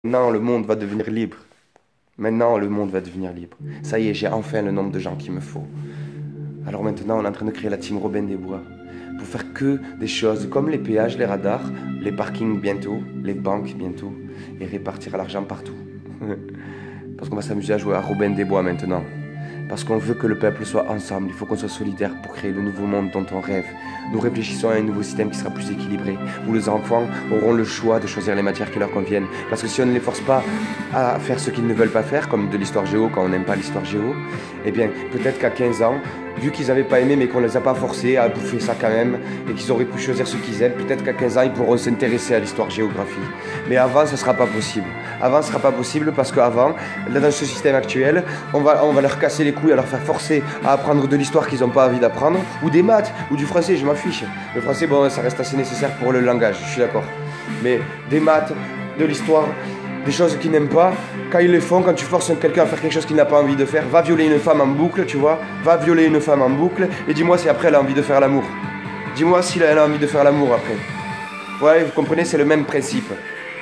Maintenant, le monde va devenir libre. Maintenant, le monde va devenir libre. Ça y est, j'ai enfin le nombre de gens qu'il me faut. Alors maintenant, on est en train de créer la team Robin des Bois pour faire que des choses comme les péages, les radars, les parkings bientôt, les banques bientôt, et répartir l'argent partout. Parce qu'on va s'amuser à jouer à Robin des Bois maintenant. Parce qu'on veut que le peuple soit ensemble, il faut qu'on soit solidaire pour créer le nouveau monde dont on rêve. Nous réfléchissons à un nouveau système qui sera plus équilibré, où les enfants auront le choix de choisir les matières qui leur conviennent. Parce que si on ne les force pas à faire ce qu'ils ne veulent pas faire, comme de l'histoire géo quand on n'aime pas l'histoire géo, eh bien peut-être qu'à 15 ans, vu qu'ils n'avaient pas aimé mais qu'on ne les a pas forcés à bouffer ça quand même, et qu'ils auraient pu choisir ce qu'ils aiment, peut-être qu'à 15 ans ils pourront s'intéresser à l'histoire-géographie. Mais avant, ce ne sera pas possible. Avant, ce ne sera pas possible parce qu'avant, là dans ce système actuel, on va leur casser les couilles, à leur faire forcer à apprendre de l'histoire qu'ils n'ont pas envie d'apprendre, ou des maths, ou du français, je m'en fiche. Le français, bon, ça reste assez nécessaire pour le langage, je suis d'accord. Mais des maths, de l'histoire, des choses qu'ils n'aiment pas, quand ils le font, quand tu forces quelqu'un à faire quelque chose qu'il n'a pas envie de faire, va violer une femme en boucle, tu vois, va violer une femme en boucle, et dis-moi si après elle a envie de faire l'amour. Dis-moi si elle a envie de faire l'amour après. Ouais, vous comprenez, c'est le même principe.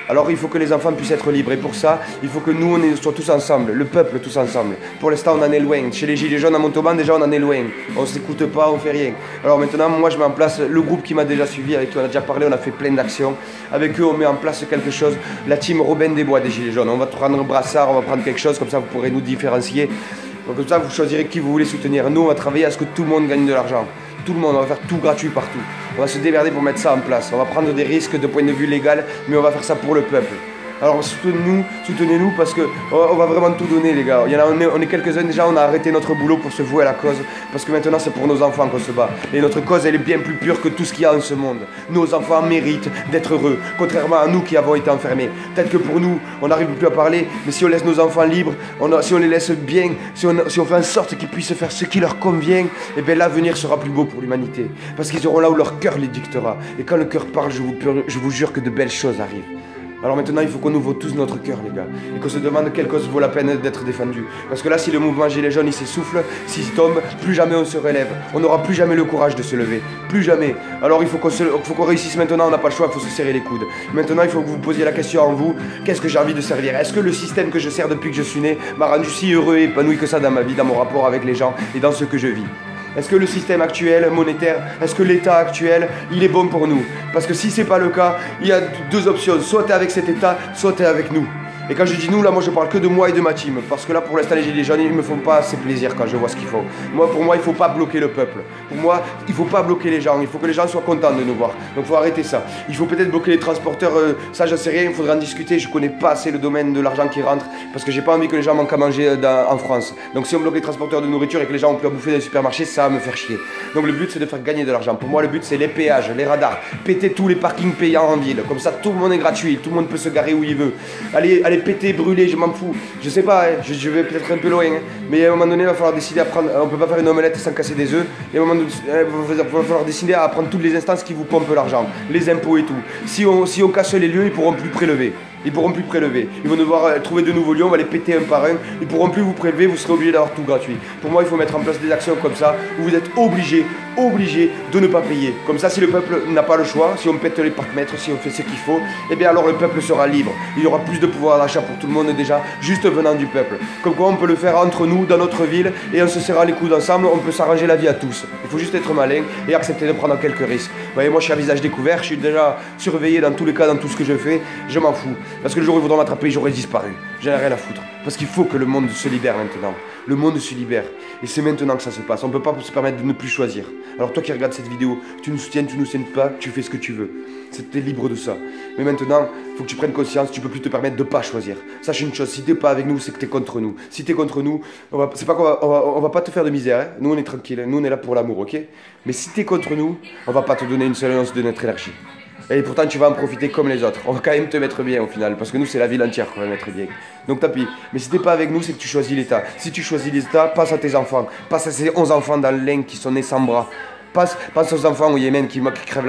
Alors il faut que les enfants puissent être libres, et pour ça, il faut que nous, on soit tous ensemble, le peuple tous ensemble. Pour l'instant, on en est loin. Chez les Gilets jaunes à Montauban, déjà, on en est loin. On s'écoute pas, on fait rien. Alors maintenant, moi, je mets en place le groupe qui m'a déjà suivi, avec qui on a déjà parlé, on a fait plein d'actions. Avec eux, on met en place quelque chose, la team Robin des Bois des Gilets jaunes. On va prendre un brassard, on va prendre quelque chose, comme ça, vous pourrez nous différencier. Donc, comme ça, vous choisirez qui vous voulez soutenir. Nous, on va travailler à ce que tout le monde gagne de l'argent. Tout le monde, on va faire tout gratuit partout. On va se démerder pour mettre ça en place. On va prendre des risques de point de vue légal, mais on va faire ça pour le peuple. Alors soutenez-nous parce que on va vraiment tout donner les gars. On est quelques-uns déjà, on a arrêté notre boulot pour se vouer à la cause. Parce que maintenant c'est pour nos enfants qu'on se bat. Et notre cause elle est bien plus pure que tout ce qu'il y a en ce monde. Nos enfants méritent d'être heureux, contrairement à nous qui avons été enfermés. Peut-être que pour nous, on n'arrive plus à parler, mais si on laisse nos enfants libres, si on les laisse bien, si on fait en sorte qu'ils puissent faire ce qui leur convient, et bien l'avenir sera plus beau pour l'humanité. Parce qu'ils auront là où leur cœur les dictera. Et quand le cœur parle, je vous jure que de belles choses arrivent. Alors maintenant, il faut qu'on ouvre tous notre cœur, les gars, et qu'on se demande quelle cause vaut la peine d'être défendue. Parce que là, si le mouvement Gilets jaunes, il s'essouffle, s'il tombe, plus jamais on se relève. On n'aura plus jamais le courage de se lever. Plus jamais. Alors il faut qu'on réussisse maintenant, on n'a pas le choix, il faut se serrer les coudes. Maintenant, il faut que vous vous posiez la question en vous, qu'est-ce que j'ai envie de servir? Est-ce que le système que je sers depuis que je suis né m'a rendu si heureux et épanoui que ça dans ma vie, dans mon rapport avec les gens et dans ce que je vis? Est-ce que le système actuel, monétaire, est-ce que l'état actuel, il est bon pour nous? Parce que si c'est pas le cas, il y a deux options. Soit tu es avec cet état, soit tu es avec nous. Et quand je dis nous, là, moi je parle que de moi et de ma team. Parce que là, pour l'instant, les Gilets jaunes, ils me font pas assez plaisir quand je vois ce qu'ils font. Pour moi, il faut pas bloquer le peuple. Pour moi, il faut pas bloquer les gens. Il faut que les gens soient contents de nous voir. Donc, il faut arrêter ça. Il faut peut-être bloquer les transporteurs. Ça, je sais rien. Il faudra en discuter. Je connais pas assez le domaine de l'argent qui rentre. Parce que j'ai pas envie que les gens manquent à manger en France. Donc, si on bloque les transporteurs de nourriture et que les gens ont plus à bouffer dans les supermarchés, ça va me faire chier. Donc, le but, c'est de faire gagner de l'argent. Pour moi, le but, c'est les péages, les radars. Péter tous les parkings payants en ville. Comme ça, tout le monde est gratuit. Tout le monde peut se garer où il veut. Allez péter, brûler, je m'en fous. Je sais pas, hein, je vais peut-être un peu loin. Hein, mais à un moment donné, il va falloir décider à prendre. On peut pas faire une omelette sans casser des œufs. Et à un moment donné, il va falloir décider à prendre toutes les instances qui vous pompent l'argent, les impôts et tout. Si on casse les lieux, ils pourront plus prélever. Ils pourront plus prélever. Ils vont devoir trouver de nouveaux lieux, on va les péter un par un. Ils pourront plus vous prélever, vous serez obligé d'avoir tout gratuit. Pour moi, il faut mettre en place des actions comme ça, où vous êtes obligé de ne pas payer. Comme ça, si le peuple n'a pas le choix, si on pète les parcs-mètres, si on fait ce qu'il faut, eh bien alors le peuple sera libre. Il y aura plus de pouvoir d'achat pour tout le monde déjà, juste venant du peuple. Comme quoi, on peut le faire entre nous, dans notre ville, et en se serrant les coudes ensemble, on peut s'arranger la vie à tous. Il faut juste être malin et accepter de prendre quelques risques. Vous voyez, moi, je suis à visage découvert, je suis déjà surveillé dans tous les cas, dans tout ce que je fais, je m'en fous. Parce que le jour où ils voudront m'attraper, j'aurai disparu. J'en ai rien à foutre. Parce qu'il faut que le monde se libère maintenant. Le monde se libère. Et c'est maintenant que ça se passe. On ne peut pas se permettre de ne plus choisir. Alors toi qui regardes cette vidéo, tu nous soutiens, tu nous soutiens pas, tu fais ce que tu veux. T'es libre de ça. Mais maintenant, il faut que tu prennes conscience, tu peux plus te permettre de pas choisir. Sache une chose, si t'es pas avec nous, c'est que t'es contre nous. Si t'es contre nous, c'est pas on va pas te faire de misère. Hein. Nous on est tranquille, nous on est là pour l'amour, ok? Mais si t'es contre nous, on va pas te donner une seule once de notre énergie. Et pourtant, tu vas en profiter comme les autres. On va quand même te mettre bien au final, parce que nous, c'est la ville entière qu'on va mettre bien. Donc tant pis. Mais si t'es pas avec nous, c'est que tu choisis l'État. Si tu choisis l'État, passe à tes enfants. Passe à ces 11 enfants dans l'Ain qui sont nés sans bras. Pense aux enfants au Yémen qui crèvent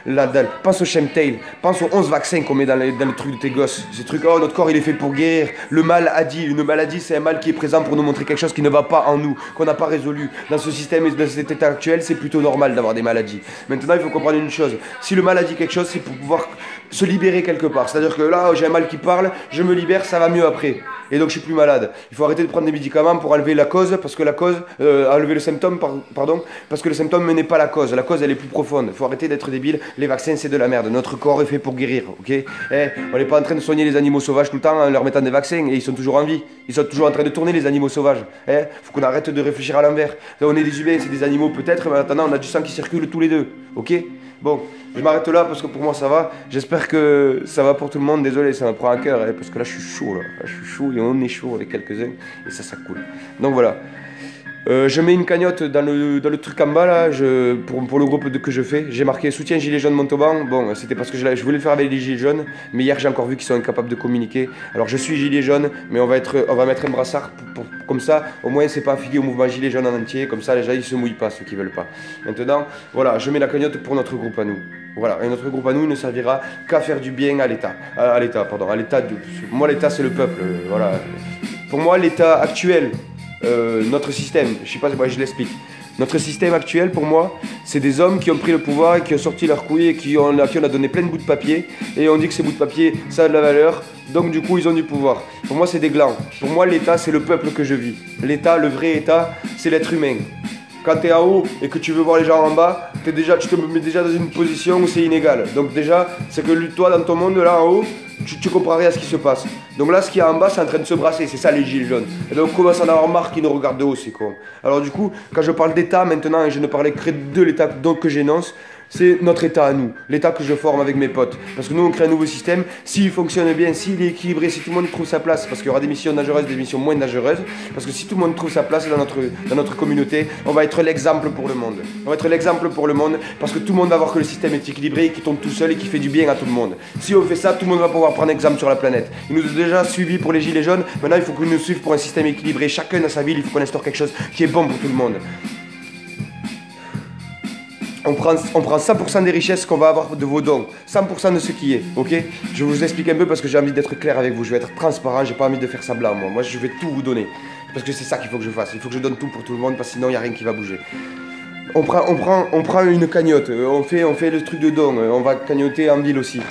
la dalle. Pense au chemtail. Pense aux 11 vaccins qu'on met dans le truc de tes gosses. Ces trucs, oh, notre corps il est fait pour guérir. Le mal a dit. Une maladie, c'est un mal qui est présent pour nous montrer quelque chose qui ne va pas en nous, qu'on n'a pas résolu. Dans ce système et dans cet état actuel, c'est plutôt normal d'avoir des maladies. Maintenant, il faut comprendre une chose. Si le mal a dit quelque chose, c'est pour pouvoir se libérer quelque part. C'est-à-dire que là, j'ai un mal qui parle, je me libère, ça va mieux après. Et donc je suis plus malade. Il faut arrêter de prendre des médicaments pour enlever la cause, parce que la cause, enlever le symptôme, pardon, parce que le symptôme n'est pas la cause. La cause, elle est plus profonde. Il faut arrêter d'être débile. Les vaccins, c'est de la merde. Notre corps est fait pour guérir, ok? On n'est pas en train de soigner les animaux sauvages tout le temps en leur mettant des vaccins, et ils sont toujours en vie. Ils sont toujours en train de tourner, les animaux sauvages. Faut qu'on arrête de réfléchir à l'envers. On est des humains, c'est des animaux peut-être, mais maintenant on a du sang qui circule tous les deux, ok? Bon, je m'arrête là parce que pour moi ça va. J'espère que ça va pour tout le monde. Désolé, ça me prend à cœur, parce que là je suis chaud, là. Je suis chaud et on est chaud avec quelques-uns, et ça coule. Donc voilà. Je mets une cagnotte dans le truc en bas là, pour le groupe que je fais. J'ai marqué soutien Gilets jaunes Montauban. Bon, c'était parce que je voulais le faire avec les Gilets jaunes, mais hier j'ai encore vu qu'ils sont incapables de communiquer. Alors je suis Gilet jaune, mais on va mettre un brassard comme ça. Au moins c'est pas affilié au mouvement Gilets jaunes en entier. Comme ça les gens ils se mouillent pas, ceux qui veulent pas. Maintenant, voilà, je mets la cagnotte pour notre groupe à nous. Voilà, et notre groupe à nous il ne servira qu'à faire du bien à l'État. À l'État. Moi l'État c'est le peuple. Voilà. Pour moi l'État actuel. Notre système, je sais pas, je l'explique. Notre système actuel, pour moi, c'est des hommes qui ont pris le pouvoir et qui ont sorti leurs couilles et qui on a donné plein de bouts de papier. Et on dit que ces bouts de papier, ça a de la valeur. Donc du coup, ils ont du pouvoir. Pour moi, c'est des glands. Pour moi, l'État, c'est le peuple que je vis. L'État, le vrai État, c'est l'être humain. Quand tu es en haut et que tu veux voir les gens en bas, tu te mets déjà dans une position où c'est inégal. Donc déjà, c'est que toi, dans ton monde, là en haut, tu comprends rien à ce qui se passe. Donc là, ce qu'il y a en bas, c'est en train de se brasser. C'est ça les gilets jaunes. Et donc on commence à en avoir marre qui nous regardent de haut, c'est con. Alors du coup, quand je parle d'État maintenant, et je ne parlais que de l'État que j'énonce, c'est notre État à nous, l'État que je forme avec mes potes. Parce que nous, on crée un nouveau système. S'il fonctionne bien, s'il est équilibré, si tout le monde trouve sa place, parce qu'il y aura des missions dangereuses, des missions moins dangereuses, parce que si tout le monde trouve sa place dans notre communauté, on va être l'exemple pour le monde. On va être l'exemple pour le monde, parce que tout le monde va voir que le système est équilibré, qui tombe tout seul et qui fait du bien à tout le monde. Si on fait ça, tout le monde va pouvoir prendre exemple sur la planète. Ils nous ont déjà suivis pour les gilets jaunes, maintenant il faut qu'ils nous suivent pour un système équilibré. Chacun dans sa ville, il faut qu'on instaure quelque chose qui est bon pour tout le monde. On prend 100% des richesses qu'on va avoir de vos dons, 100% de ce qui est, ok? Je vous explique un peu parce que j'ai envie d'être clair avec vous, je vais être transparent, j'ai pas envie de faire semblant moi. Moi je vais tout vous donner, parce que c'est ça qu'il faut que je fasse, il faut que je donne tout pour tout le monde, parce que sinon il n'y a rien qui va bouger. On prend une cagnotte, on fait le truc de don, on va cagnoter en ville aussi.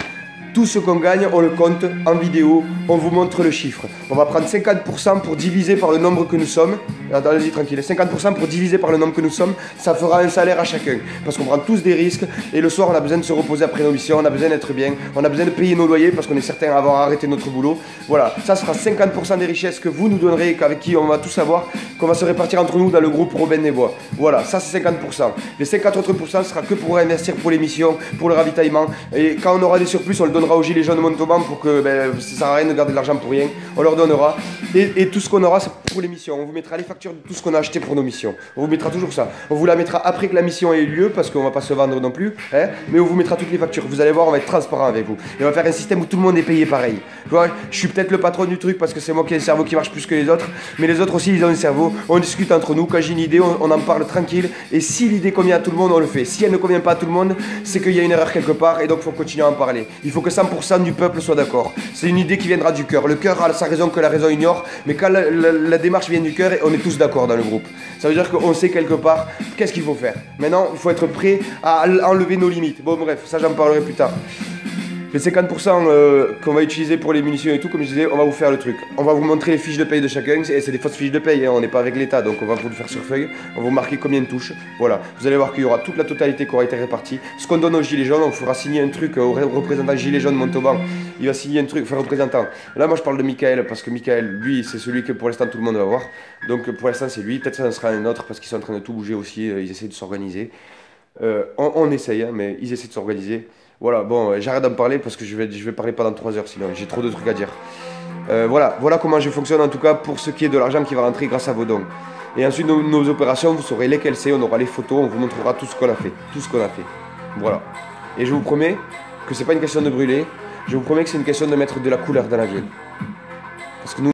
Tout ce qu'on gagne, on le compte en vidéo, on vous montre le chiffre. On va prendre 50% pour diviser par le nombre que nous sommes. Allez-y tranquille, 50% pour diviser par le nombre que nous sommes, ça fera un salaire à chacun. Parce qu'on prend tous des risques et le soir on a besoin de se reposer après nos missions, on a besoin d'être bien, on a besoin de payer nos loyers parce qu'on est certain d'avoir arrêté notre boulot. Voilà, ça sera 50% des richesses que vous nous donnerez, avec qui on va tout savoir, qu'on va se répartir entre nous dans le groupe Robin des Bois. Voilà, ça c'est 50%. Les 50 autres pourcents sera que pour investir pour les missions, pour le ravitaillement. Et quand on aura des surplus, on le donnera aux Gilets jaunes Montauban pour que ça sert à rien de garder de l'argent pour rien. On leur donnera. Et tout ce qu'on aura, c'est pour les missions. On vous mettra les factures de tout ce qu'on a acheté pour nos missions. On vous mettra toujours ça. On vous la mettra après que la mission ait eu lieu, parce qu'on va pas se vendre non plus. Hein, mais on vous mettra toutes les factures. Vous allez voir, on va être transparent avec vous. Et on va faire un système où tout le monde est payé pareil. Tu vois, je suis peut-être le patron du truc parce que c'est moi qui ai le cerveau qui marche plus que les autres. Mais les autres aussi, ils ont un cerveau. On discute entre nous. Quand j'ai une idée, on en parle tranquille. Et si l'idée convient à tout le monde, on le fait. Si elle ne convient pas à tout le monde, c'est qu'il y a une erreur quelque part. Et donc, il faut continuer à en parler. Il faut que 100% du peuple soit d'accord. C'est une idée qui viendra du cœur. Le cœur a sa raison que la raison ignore. Mais quand la démarche vient du cœur, on est tous d'accord dans le groupe. Ça veut dire qu'on sait quelque part qu'est-ce qu'il faut faire. Maintenant, il faut être prêt à enlever nos limites. Bon, bref, ça j'en parlerai plus tard. Les 50% qu'on va utiliser pour les munitions et tout, comme je disais, on va vous faire le truc. On va vous montrer les fiches de paye de chacun. C'est des fausses fiches de paye, hein, on n'est pas avec l'État, donc on va vous le faire sur feuille. On va vous marquer combien de touches. Voilà, vous allez voir qu'il y aura toute la totalité qui aura été répartie. Ce qu'on donne aux Gilets jaunes, on fera signer un truc au représentant Gilets jaunes Montauban. Il va signer un truc, enfin représentant. Là, moi je parle de Michael, parce que Michael, lui, c'est celui que pour l'instant tout le monde va voir. Donc pour l'instant, c'est lui. Peut-être ça en sera un autre, parce qu'ils sont en train de tout bouger aussi. Ils essaient de s'organiser. On essaye, hein, mais ils essaient de s'organiser. Voilà, bon, j'arrête d'en parler parce que je vais parler pendant 3 heures sinon, j'ai trop de trucs à dire. Voilà comment je fonctionne en tout cas pour ce qui est de l'argent qui va rentrer grâce à vos dons. Et ensuite, nos opérations, vous saurez lesquelles c'est, on aura les photos, on vous montrera tout ce qu'on a fait. Tout ce qu'on a fait. Voilà. Et je vous promets que c'est pas une question de brûler, je vous promets que c'est une question de mettre de la couleur dans la ville. Parce que nous,